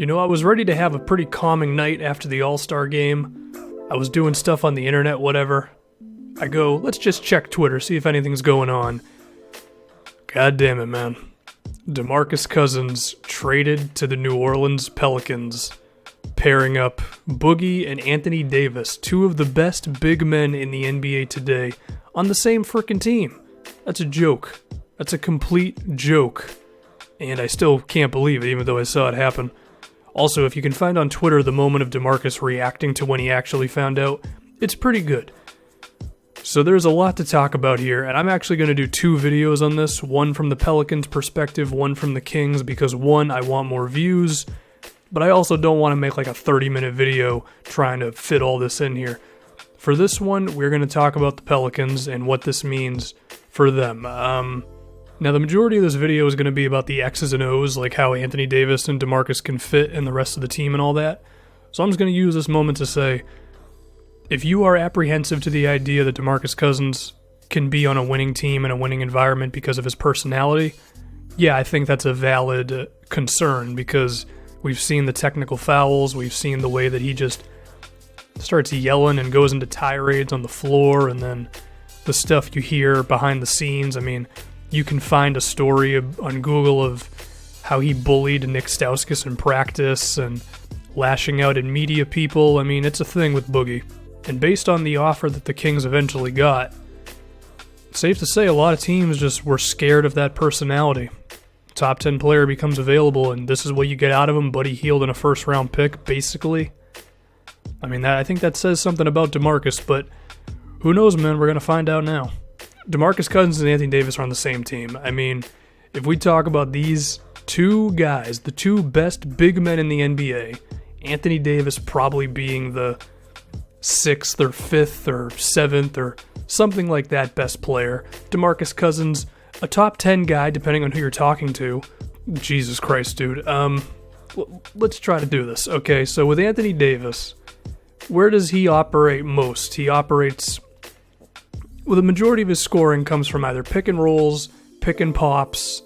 You know, I was ready to have a pretty calming night after the All-Star game. I was doing stuff on the internet, whatever. I go, let's just check Twitter, see if anything's going on. God damn it, man. DeMarcus Cousins traded to the New Orleans Pelicans, pairing up Boogie and Anthony Davis, two of the best big men in the NBA today, on the same frickin' team. That's a joke. That's a complete joke. And I still can't believe it, even though I saw it happen. Also, if you can find on Twitter the moment of DeMarcus reacting to when he actually found out, it's pretty good. So there's a lot to talk about here, and I'm actually going to do two videos on this, one from the Pelicans' perspective, one from the Kings, because one, I want more views, but I also don't want to make like a 30-minute video trying to fit all this in here. For this one, we're going to talk about the Pelicans and what this means for them. Now, the majority of this video is going to be about the X's and O's, like how Anthony Davis and DeMarcus can fit in the rest of the team and all that. So I'm just going to use this moment to say, if you are apprehensive to the idea that DeMarcus Cousins can be on a winning team in a winning environment because of his personality, yeah, I think that's a valid concern, because we've seen the technical fouls, we've seen the way that he just starts yelling and goes into tirades on the floor, and then the stuff you hear behind the scenes. I mean, you can find a story on Google of how he bullied Nick Stauskas in practice and lashing out at media people. I mean, it's a thing with Boogie. And based on the offer that the Kings eventually got, safe to say a lot of teams just were scared of that personality. Top 10 player becomes available, and this is what you get out of him, Buddy Hield and a first-round pick, basically. I mean, I think that says something about DeMarcus, but who knows, man? We're going to find out now. DeMarcus Cousins and Anthony Davis are on the same team. I mean, if we talk about these two guys, the two best big men in the NBA, Anthony Davis probably being the 6th or 5th or 7th or something like that best player. DeMarcus Cousins, a top 10 guy, depending on who you're talking to. Jesus Christ, dude. Let's try to do this. Okay, so with Anthony Davis, where does he operate most? He operates... Well, the majority of his scoring comes from either pick and rolls, pick and pops,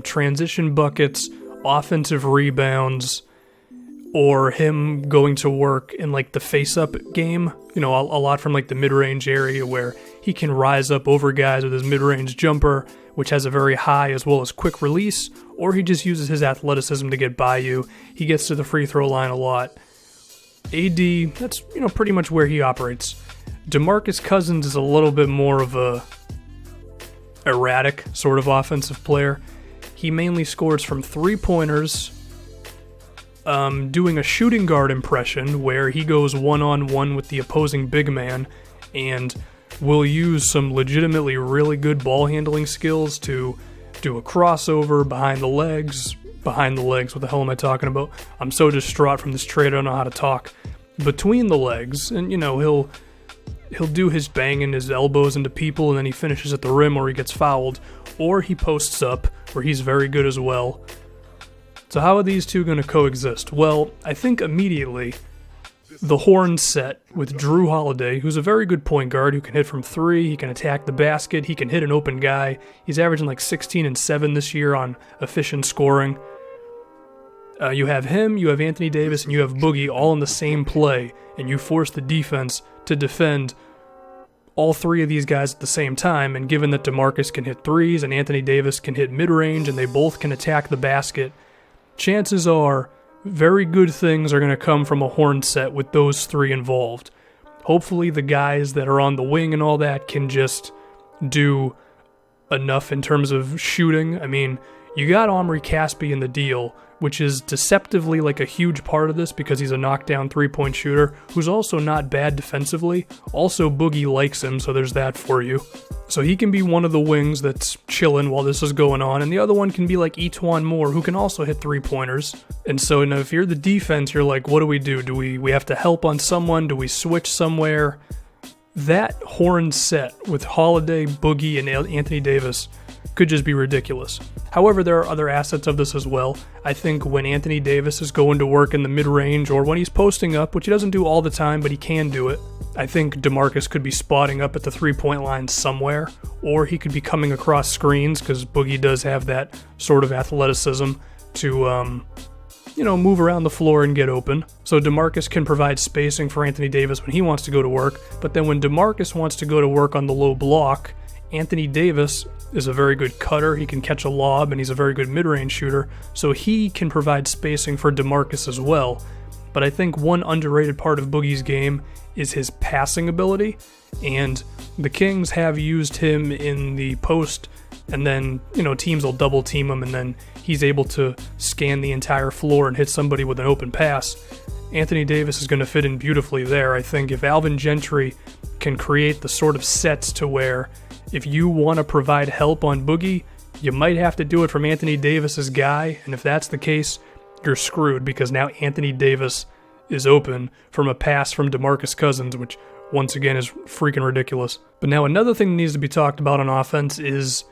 transition buckets, offensive rebounds, or him going to work in like the face-up game. You know, a lot from like the mid-range area where he can rise up over guys with his mid-range jumper, which has a very high as well as quick release, or he just uses his athleticism to get by you. He gets to the free throw line a lot. AD, that's, you know, pretty much where he operates. DeMarcus Cousins is a little bit more of a erratic sort of offensive player. He mainly scores from three-pointers, doing a shooting guard impression where he goes one-on-one with the opposing big man and will use some legitimately really good ball handling skills to do a crossover behind the legs, what the hell am I talking about? I'm so distraught from this trade, I don't know how to talk. Between the legs, and you know, he'll do his banging his elbows into people and then he finishes at the rim or he gets fouled, or he posts up where he's very good as well. So how are these two going to coexist? Well, I think immediately the horn set with Jrue Holiday, who's a very good point guard who can hit from three, he can attack the basket, he can hit an open guy. He's averaging like 16 and 7 this year on efficient scoring. You have him, you have Anthony Davis, and you have Boogie all in the same play, and you force the defense to defend all three of these guys at the same time, and given that DeMarcus can hit threes and Anthony Davis can hit mid-range and they both can attack the basket, chances are very good things are going to come from a horn set with those three involved. Hopefully the guys that are on the wing and all that can just do enough in terms of shooting. I mean, you got Omri Caspi in the deal, which is deceptively like a huge part of this because he's a knockdown three-point shooter who's also not bad defensively. Also, Boogie likes him, so there's that for you. So he can be one of the wings that's chilling while this is going on, and the other one can be like E'Twaun Moore, who can also hit three-pointers. And so now if you're the defense, you're like, what do? Do we have to help on someone? Do we switch somewhere? That horn set with Holiday, Boogie, and Anthony Davis could just be ridiculous. However, there are other assets of this as well. I think when Anthony Davis is going to work in the mid-range or when he's posting up, which he doesn't do all the time, but he can do it, I think DeMarcus could be spotting up at the three-point line somewhere, or he could be coming across screens because Boogie does have that sort of athleticism to move around the floor and get open. So DeMarcus can provide spacing for Anthony Davis when he wants to go to work, but then when DeMarcus wants to go to work on the low block, Anthony Davis is a very good cutter, he can catch a lob, and he's a very good mid-range shooter, so he can provide spacing for DeMarcus as well. But I think one underrated part of Boogie's game is his passing ability, and the Kings have used him in the post, and then, teams will double team him, and then he's able to scan the entire floor and hit somebody with an open pass. Anthony Davis is going to fit in beautifully there. I think if Alvin Gentry can create the sort of sets to where if you want to provide help on Boogie, you might have to do it from Anthony Davis's guy, and if that's the case, you're screwed because now Anthony Davis is open from a pass from DeMarcus Cousins, which once again is freaking ridiculous. But now another thing that needs to be talked about on offense is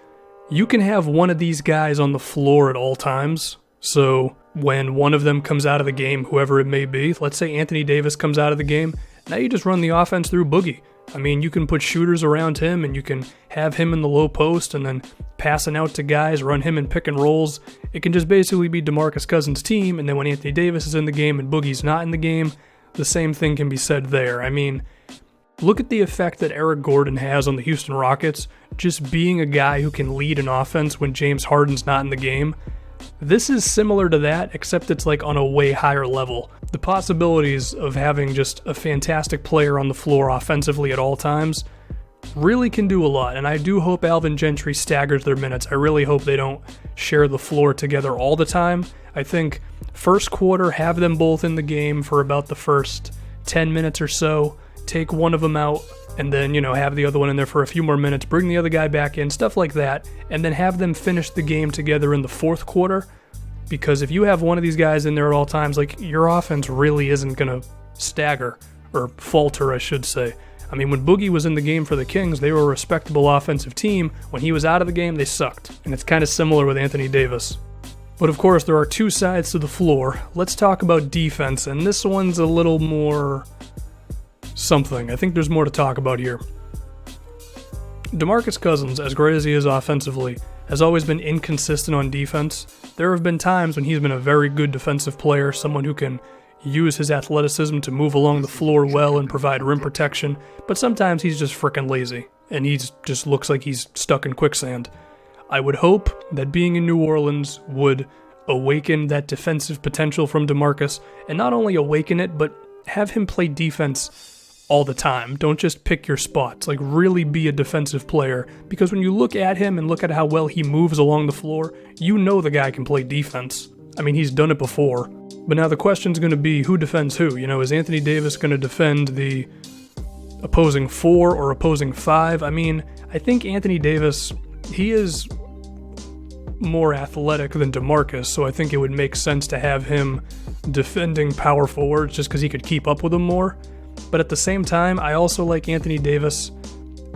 you can have one of these guys on the floor at all times. So when one of them comes out of the game, whoever it may be, let's say Anthony Davis comes out of the game, now you just run the offense through Boogie. I mean, you can put shooters around him and you can have him in the low post and then passing out to guys, run him in pick and rolls. It can just basically be DeMarcus Cousins' team, and then when Anthony Davis is in the game and Boogie's not in the game, the same thing can be said there. I mean, look at the effect that Eric Gordon has on the Houston Rockets, just being a guy who can lead an offense when James Harden's not in the game. This is similar to that, except it's like on a way higher level. The possibilities of having just a fantastic player on the floor offensively at all times really can do a lot, and I do hope Alvin Gentry staggers their minutes. I really hope they don't share the floor together all the time. I think first quarter, have them both in the game for about the first 10 minutes or so, take one of them out, and then, have the other one in there for a few more minutes, bring the other guy back in, stuff like that, and then have them finish the game together in the fourth quarter, because if you have one of these guys in there at all times, your offense really isn't going to stagger, or falter, I should say. I mean, when Boogie was in the game for the Kings, they were a respectable offensive team. When he was out of the game, they sucked, and it's kind of similar with Anthony Davis. But of course, there are two sides to the floor. Let's talk about defense, and this one's a little more something. I think there's more to talk about here. DeMarcus Cousins, as great as he is offensively, has always been inconsistent on defense. There have been times when he's been a very good defensive player, someone who can use his athleticism to move along the floor well and provide rim protection, but sometimes he's just frickin' lazy, and he just looks like he's stuck in quicksand. I would hope that being in New Orleans would awaken that defensive potential from DeMarcus, and not only awaken it, but have him play defense all the time. Don't just pick your spots. Really be a defensive player. Because when you look at him and look at how well he moves along the floor, the guy can play defense. I mean, he's done it before. But now the question's going to be, who defends who? Is Anthony Davis going to defend the opposing 4 or opposing 5? I mean, I think Anthony Davis, he is more athletic than DeMarcus, so I think it would make sense to have him defending power forwards just because he could keep up with them more. But at the same time, I also like Anthony Davis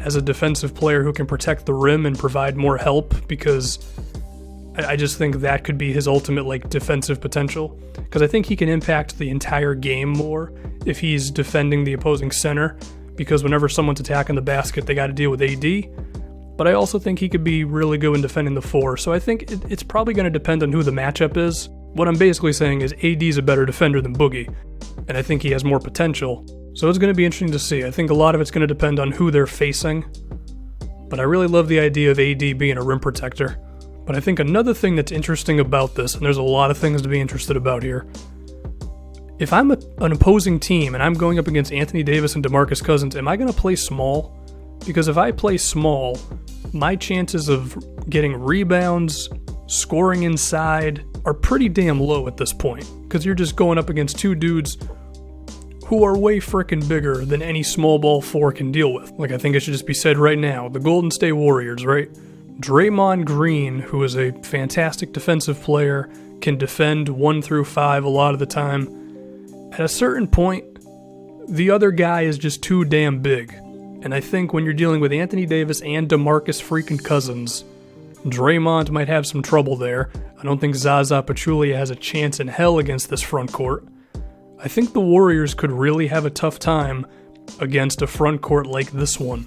as a defensive player who can protect the rim and provide more help, because I just think that could be his ultimate defensive potential. Because I think he can impact the entire game more if he's defending the opposing center, because whenever someone's attacking the basket, they got to deal with AD. But I also think he could be really good in defending the 4, so I think it's probably going to depend on who the matchup is. What I'm basically saying is AD's a better defender than Boogie, and I think he has more potential. So it's going to be interesting to see. I think a lot of it's going to depend on who they're facing, but I really love the idea of AD being a rim protector. But I think another thing that's interesting about this, and there's a lot of things to be interested about here, if I'm an opposing team and I'm going up against Anthony Davis and DeMarcus Cousins, am I going to play small? Because if I play small, my chances of getting rebounds, scoring inside, are pretty damn low at this point, because you're just going up against two dudes who are way frickin' bigger than any small ball 4 can deal with. I think it should just be said right now, the Golden State Warriors, right? Draymond Green, who is a fantastic defensive player, can defend 1 through 5 a lot of the time. At a certain point, the other guy is just too damn big. And I think when you're dealing with Anthony Davis and DeMarcus freaking Cousins, Draymond might have some trouble there. I don't think Zaza Pachulia has a chance in hell against this front court. I think the Warriors could really have a tough time against a front court like this one.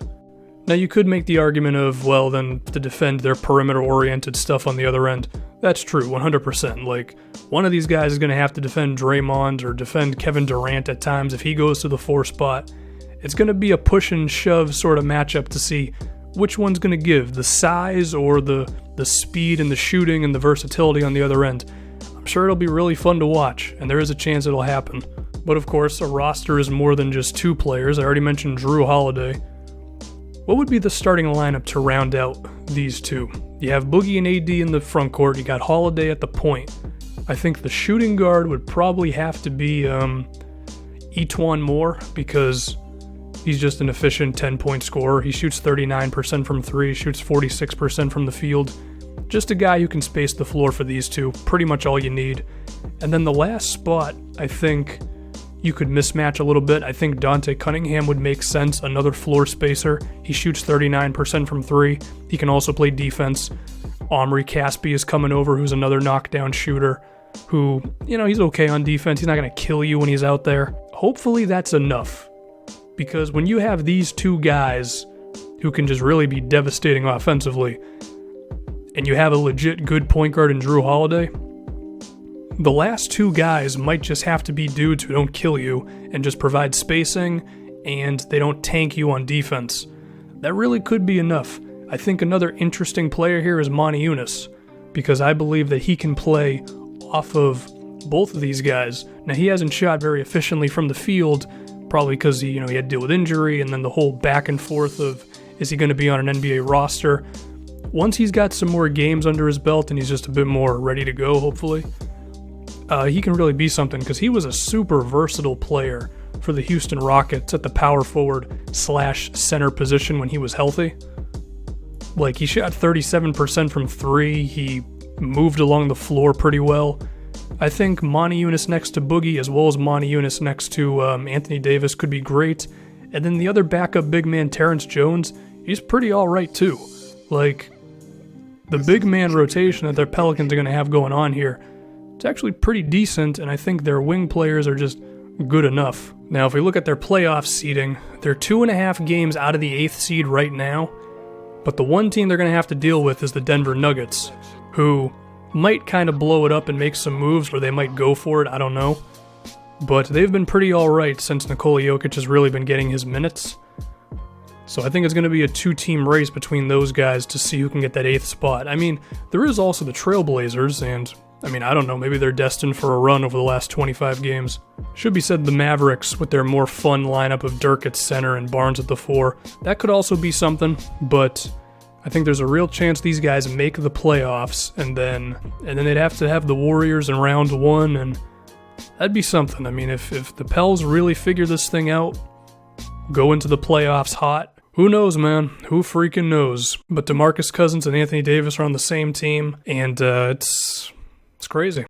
Now you could make the argument of, well, then to defend their perimeter-oriented stuff on the other end, That's true, 100%. Like, one of these guys is going to have to defend Draymond or defend Kevin Durant at times if he goes to the 4 spot. It's going to be a push and shove sort of matchup to see which one's going to give, the size or the speed and the shooting and the versatility on the other end. I'm sure it'll be really fun to watch, and there is a chance it'll happen. But of course, a roster is more than just 2 players. I already mentioned Jrue Holiday. What would be the starting lineup to round out these two? You have Boogie and AD in the front court. You got Holiday at the point. I think the shooting guard would probably have to be E'Twaun Moore, because he's just an efficient 10-point scorer. He shoots 39% from 3, shoots 46% from the field. Just a guy who can space the floor for these two, pretty much all you need. And then the last spot, I think you could mismatch a little bit. I think Dante Cunningham would make sense, another floor spacer. He shoots 39% from 3. He can also play defense. Omri Caspi is coming over, who's another knockdown shooter, who, he's okay on defense. He's not going to kill you when he's out there. Hopefully that's enough, because when you have these 2 guys who can just really be devastating offensively, and you have a legit good point guard in Jrue Holiday, the last 2 guys might just have to be dudes who don't kill you and just provide spacing, and they don't tank you on defense. That really could be enough. I think another interesting player here is Monty Eunice, because I believe that he can play off of both of these guys. Now, he hasn't shot very efficiently from the field, probably because he had to deal with injury, and then the whole back and forth of, is he going to be on an NBA roster? Once he's got some more games under his belt and he's just a bit more ready to go, hopefully, he can really be something, because he was a super versatile player for the Houston Rockets at the power forward/center position when he was healthy. Like, he shot 37% from 3, he moved along the floor pretty well. I think Monty Eunice next to Boogie, as well as Monty Eunice next to Anthony Davis, could be great. And then the other backup big man, Terrence Jones, he's pretty alright too. Like, the big man rotation that their Pelicans are going to have going on here, it's actually pretty decent, and I think their wing players are just good enough. Now, if we look at their playoff seeding, they're 2.5 games out of the 8th seed right now, but the one team they're going to have to deal with is the Denver Nuggets, who might kind of blow it up and make some moves, or they might go for it, I don't know. But they've been pretty alright since Nikola Jokic has really been getting his minutes. So I think it's going to be a 2-team race between those guys to see who can get that 8th spot. I mean, there is also the Trailblazers, and I don't know, maybe they're destined for a run over the last 25 games. Should be said the Mavericks, with their more fun lineup of Dirk at center and Barnes at the 4, that could also be something, but I think there's a real chance these guys make the playoffs, and then they'd have to have the Warriors in round 1, and that'd be something. I mean, if the Pels really figure this thing out, go into the playoffs hot, who knows, man? Who freaking knows? But DeMarcus Cousins and Anthony Davis are on the same team, and it's crazy.